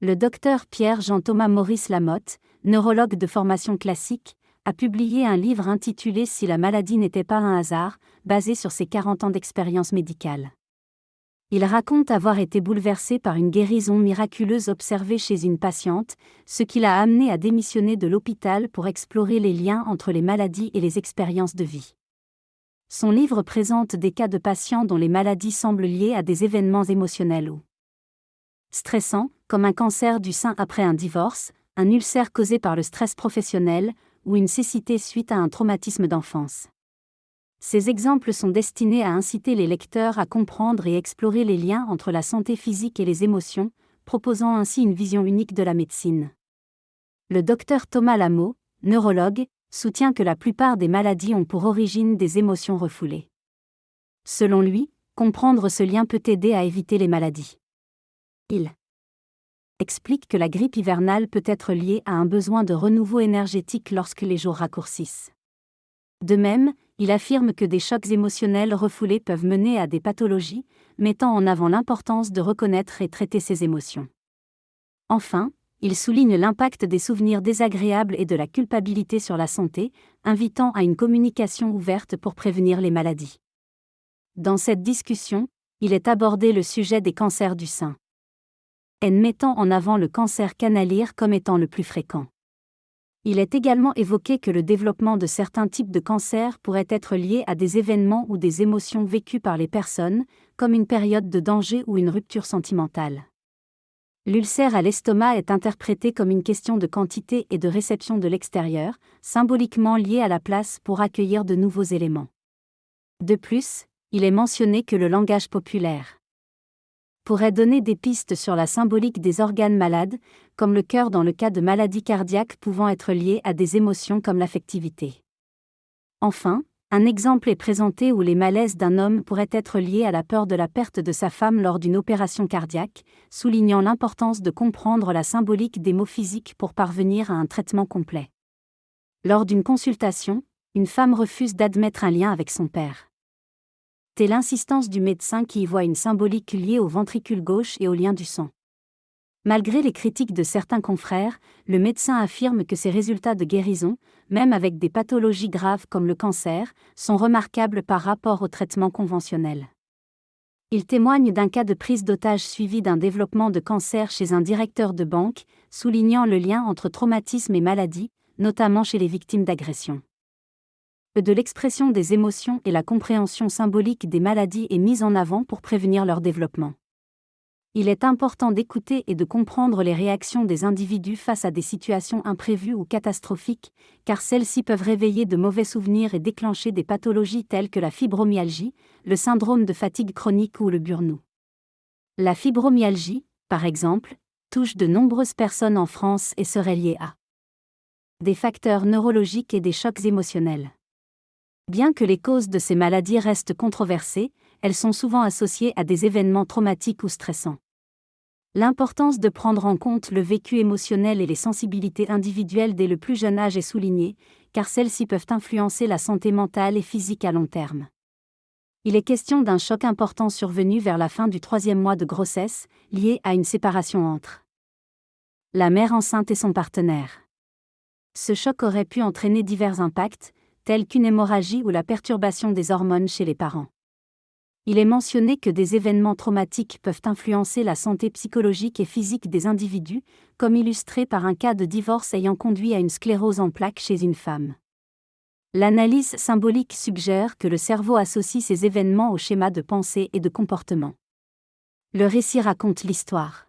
Le docteur Pierre-Jean-Thomas Maurice Lamotte, neurologue de formation classique, a publié un livre intitulé « Si la maladie n'était pas un hasard », basé sur ses 40 ans d'expérience médicale. Il raconte avoir été bouleversé par une guérison miraculeuse observée chez une patiente, ce qui l'a amené à démissionner de l'hôpital pour explorer les liens entre les maladies et les expériences de vie. Son livre présente des cas de patients dont les maladies semblent liées à des événements émotionnels ou stressants, comme un cancer du sein après un divorce, un ulcère causé par le stress professionnel, ou une cécité suite à un traumatisme d'enfance. Ces exemples sont destinés à inciter les lecteurs à comprendre et explorer les liens entre la santé physique et les émotions, proposant ainsi une vision unique de la médecine. Le docteur Thomas Lameau, neurologue, soutient que la plupart des maladies ont pour origine des émotions refoulées. Selon lui, comprendre ce lien peut aider à éviter les maladies. Il explique que la grippe hivernale peut être liée à un besoin de renouveau énergétique lorsque les jours raccourcissent. De même, il affirme que des chocs émotionnels refoulés peuvent mener à des pathologies, mettant en avant l'importance de reconnaître et traiter ces émotions. Enfin, il souligne l'impact des souvenirs désagréables et de la culpabilité sur la santé, invitant à une communication ouverte pour prévenir les maladies. Dans cette discussion, il est abordé le sujet des cancers du sein, en mettant en avant le cancer canalire comme étant le plus fréquent. Il est également évoqué que le développement de certains types de cancers pourrait être lié à des événements ou des émotions vécues par les personnes, comme une période de danger ou une rupture sentimentale. L'ulcère à l'estomac est interprété comme une question de quantité et de réception de l'extérieur, symboliquement liée à la place pour accueillir de nouveaux éléments. De plus, il est mentionné que le langage populaire pourrait donner des pistes sur la symbolique des organes malades, comme le cœur dans le cas de maladies cardiaques pouvant être liées à des émotions comme l'affectivité. Enfin, un exemple est présenté où les malaises d'un homme pourraient être liés à la peur de la perte de sa femme lors d'une opération cardiaque, soulignant l'importance de comprendre la symbolique des mots physiques pour parvenir à un traitement complet. Lors d'une consultation, une femme refuse d'admettre un lien avec son père. C'est l'insistance du médecin qui y voit une symbolique liée au ventricule gauche et au lien du sang. Malgré les critiques de certains confrères, le médecin affirme que ces résultats de guérison, même avec des pathologies graves comme le cancer, sont remarquables par rapport au traitement conventionnel. Il témoigne d'un cas de prise d'otage suivi d'un développement de cancer chez un directeur de banque, soulignant le lien entre traumatisme et maladie, notamment chez les victimes d'agressions. De l'expression des émotions et la compréhension symbolique des maladies est mise en avant pour prévenir leur développement. Il est important d'écouter et de comprendre les réactions des individus face à des situations imprévues ou catastrophiques, car celles-ci peuvent réveiller de mauvais souvenirs et déclencher des pathologies telles que la fibromyalgie, le syndrome de fatigue chronique ou le burn-out. La fibromyalgie, par exemple, touche de nombreuses personnes en France et serait liée à des facteurs neurologiques et des chocs émotionnels. Bien que les causes de ces maladies restent controversées, elles sont souvent associées à des événements traumatiques ou stressants. L'importance de prendre en compte le vécu émotionnel et les sensibilités individuelles dès le plus jeune âge est soulignée, car celles-ci peuvent influencer la santé mentale et physique à long terme. Il est question d'un choc important survenu vers la fin du 3e mois de grossesse, lié à une séparation entre la mère enceinte et son partenaire. Ce choc aurait pu entraîner divers impacts, tels qu'une hémorragie ou la perturbation des hormones chez les parents. Il est mentionné que des événements traumatiques peuvent influencer la santé psychologique et physique des individus, comme illustré par un cas de divorce ayant conduit à une sclérose en plaques chez une femme. L'analyse symbolique suggère que le cerveau associe ces événements au schéma de pensée et de comportement. Le récit raconte l'histoire